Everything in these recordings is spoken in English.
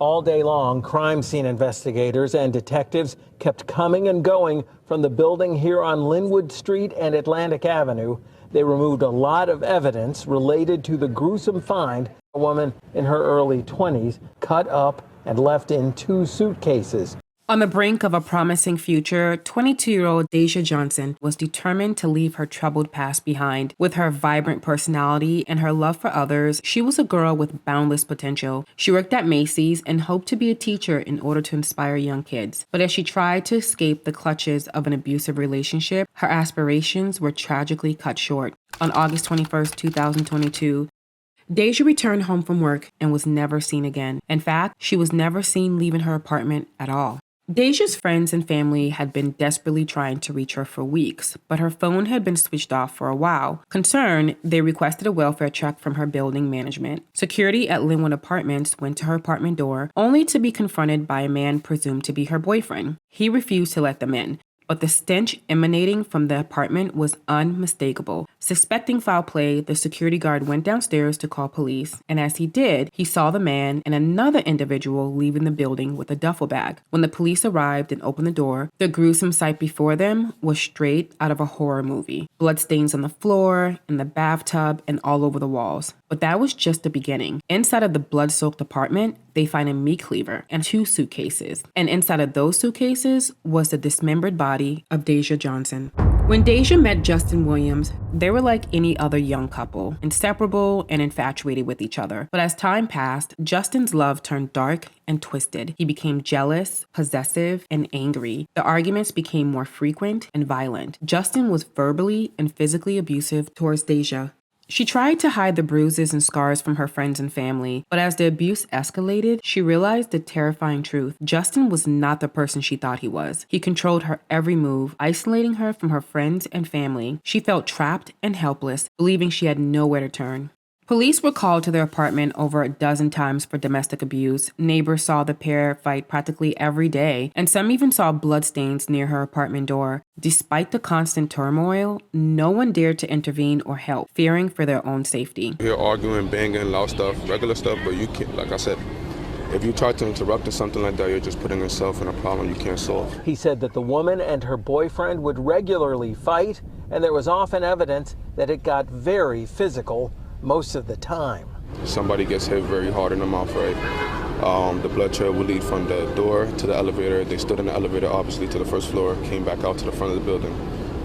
All day long, crime scene investigators and detectives kept coming and going from the building here on Linwood Street and Atlantic Avenue. They removed a lot of evidence related to the gruesome find. A woman in her early 20s cut up and left in 2 suitcases. On the brink of a promising future, 22-year-old Deja Johnson was determined to leave her troubled past behind. With her vibrant personality and her love for others, she was a girl with boundless potential. She worked at Macy's and hoped to be a teacher in order to inspire young kids. But as she tried to escape the clutches of an abusive relationship, her aspirations were tragically cut short. On August 21st, 2022, Deja returned home from work and was never seen again. In fact, she was never seen leaving her apartment at all. Deja's friends and family had been desperately trying to reach her for weeks, but her phone had been switched off for a while. Concerned, they requested a welfare check from her building management. Security at Linwood Apartments went to her apartment door, only to be confronted by a man presumed to be her boyfriend. He refused to let them in, but the stench emanating from the apartment was unmistakable. Suspecting foul play, the security guard went downstairs to call police, and as he did, he saw the man and another individual leaving the building with a duffel bag. When the police arrived and opened the door, the gruesome sight before them was straight out of a horror movie. Bloodstains on the floor, in the bathtub, and all over the walls. But that was just the beginning. Inside of the blood-soaked apartment, they find a meat cleaver and 2 suitcases. And inside of those suitcases was the dismembered body of Deja Johnson. When Deja met Justin Williams, they were like any other young couple, inseparable and infatuated with each other. But as time passed, Justin's love turned dark and twisted. He became jealous, possessive, and angry. The arguments became more frequent and violent. Justin was verbally and physically abusive towards Deja. She tried to hide the bruises and scars from her friends and family, but as the abuse escalated, she realized the terrifying truth. Justin was not the person she thought he was. He controlled her every move, isolating her from her friends and family. She felt trapped and helpless, believing she had nowhere to turn. Police were called to their apartment over a dozen times for domestic abuse. Neighbors saw the pair fight practically every day, and some even saw bloodstains near her apartment door. Despite the constant turmoil, no one dared to intervene or help, fearing for their own safety. You're arguing, banging, loud stuff, regular stuff, but you can't, like I said, if you try to interrupt or something like that, you're just putting yourself in a problem you can't solve. He said that the woman and her boyfriend would regularly fight, and there was often evidence that it got very physical most of the time. Somebody gets hit very hard in the mouth, right? The blood trail would lead from the door to the elevator. They stood in the elevator, obviously, to the first floor, came back out to the front of the building.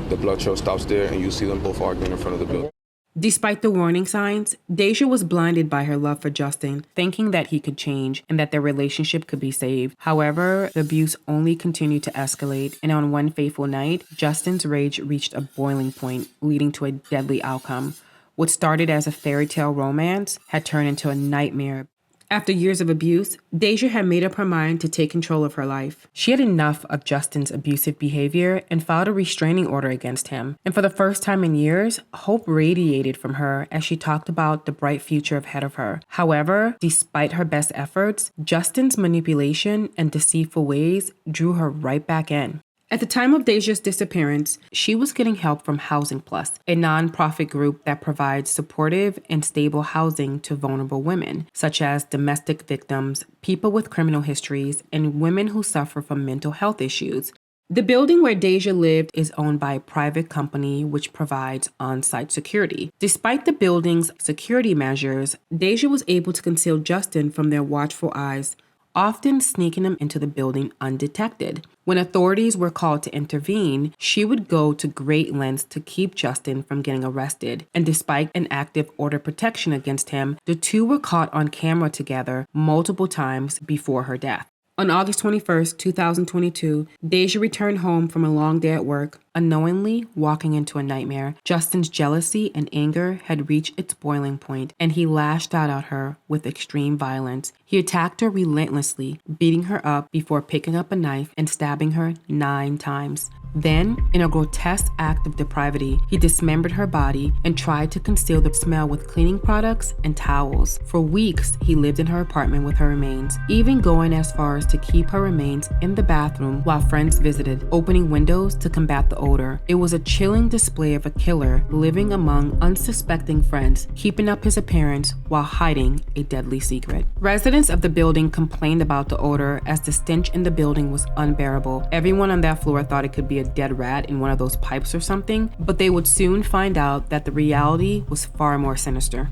The blood trail stops there, and you see them both arguing in front of the building. Despite the warning signs, Deja was blinded by her love for Justin, thinking that he could change and that their relationship could be saved. However, the abuse only continued to escalate, and on one fateful night, Justin's rage reached a boiling point, leading to a deadly outcome. What started as a fairy tale romance had turned into a nightmare. After years of abuse, Deja had made up her mind to take control of her life. She had enough of Justin's abusive behavior and filed a restraining order against him. And for the first time in years, hope radiated from her as she talked about the bright future ahead of her. However, despite her best efforts, Justin's manipulation and deceitful ways drew her right back in. At the time of Deja's disappearance, she was getting help from Housing Plus, a nonprofit group that provides supportive and stable housing to vulnerable women, such as domestic victims, people with criminal histories, and women who suffer from mental health issues. The building where Deja lived is owned by a private company which provides on-site security. Despite the building's security measures, Deja was able to conceal Justin from their watchful eyes, often sneaking him into the building undetected. When authorities were called to intervene, she would go to great lengths to keep Justin from getting arrested. And despite an active order of protection against him, the two were caught on camera together multiple times before her death. On August 21st, 2022, Deja returned home from a long day at work, unknowingly walking into a nightmare. Justin's jealousy and anger had reached its boiling point, and he lashed out at her with extreme violence. He attacked her relentlessly, beating her up before picking up a knife and stabbing her 9 times. Then, in a grotesque act of depravity, he dismembered her body and tried to conceal the smell with cleaning products and towels. For weeks, he lived in her apartment with her remains, even going as far as to keep her remains in the bathroom while friends visited, opening windows to combat the odor. It was a chilling display of a killer living among unsuspecting friends, keeping up his appearance while hiding a deadly secret. Residents of the building complained about the odor as the stench in the building was unbearable. Everyone on that floor thought it could be a dead rat in one of those pipes or something, but they would soon find out that the reality was far more sinister.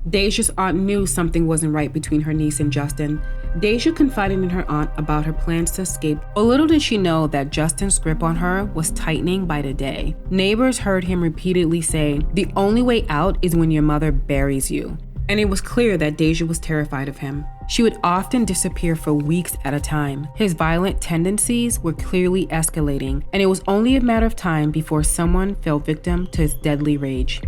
Deja's aunt knew something wasn't right between her niece and Justin. Deja confided in her aunt about her plans to escape, but little did she know that Justin's grip on her was tightening by the day. Neighbors heard him repeatedly say, "The only way out is when your mother buries you." And it was clear that Deja was terrified of him. She would often disappear for weeks at a time. His violent tendencies were clearly escalating, and it was only a matter of time before someone fell victim to his deadly rage.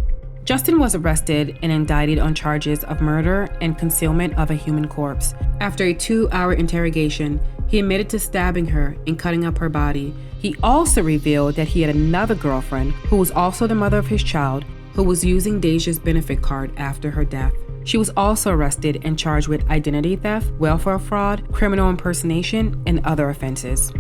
Justin was arrested and indicted on charges of murder and concealment of a human corpse. After a 2-hour interrogation, he admitted to stabbing her and cutting up her body. He also revealed that he had another girlfriend, who was also the mother of his child, who was using Deja's benefit card after her death. She was also arrested and charged with identity theft, welfare fraud, criminal impersonation, and other offenses.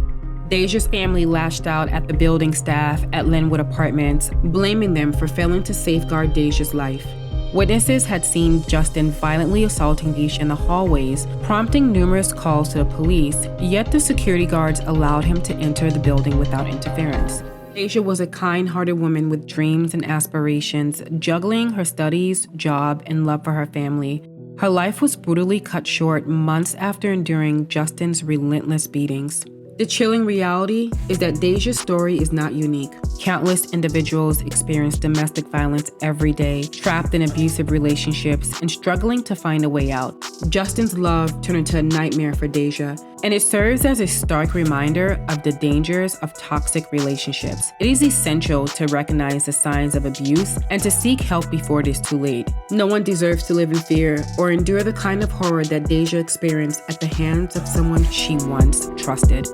Deja's family lashed out at the building staff at Linwood Apartments, blaming them for failing to safeguard Deja's life. Witnesses had seen Justin violently assaulting Deja in the hallways, prompting numerous calls to the police, yet the security guards allowed him to enter the building without interference. Deja was a kind-hearted woman with dreams and aspirations, juggling her studies, job, and love for her family. Her life was brutally cut short months after enduring Justin's relentless beatings. The chilling reality is that Deja's story is not unique. Countless individuals experience domestic violence every day, trapped in abusive relationships and struggling to find a way out. Justin's love turned into a nightmare for Deja, and it serves as a stark reminder of the dangers of toxic relationships. It is essential to recognize the signs of abuse and to seek help before it is too late. No one deserves to live in fear or endure the kind of horror that Deja experienced at the hands of someone she once trusted.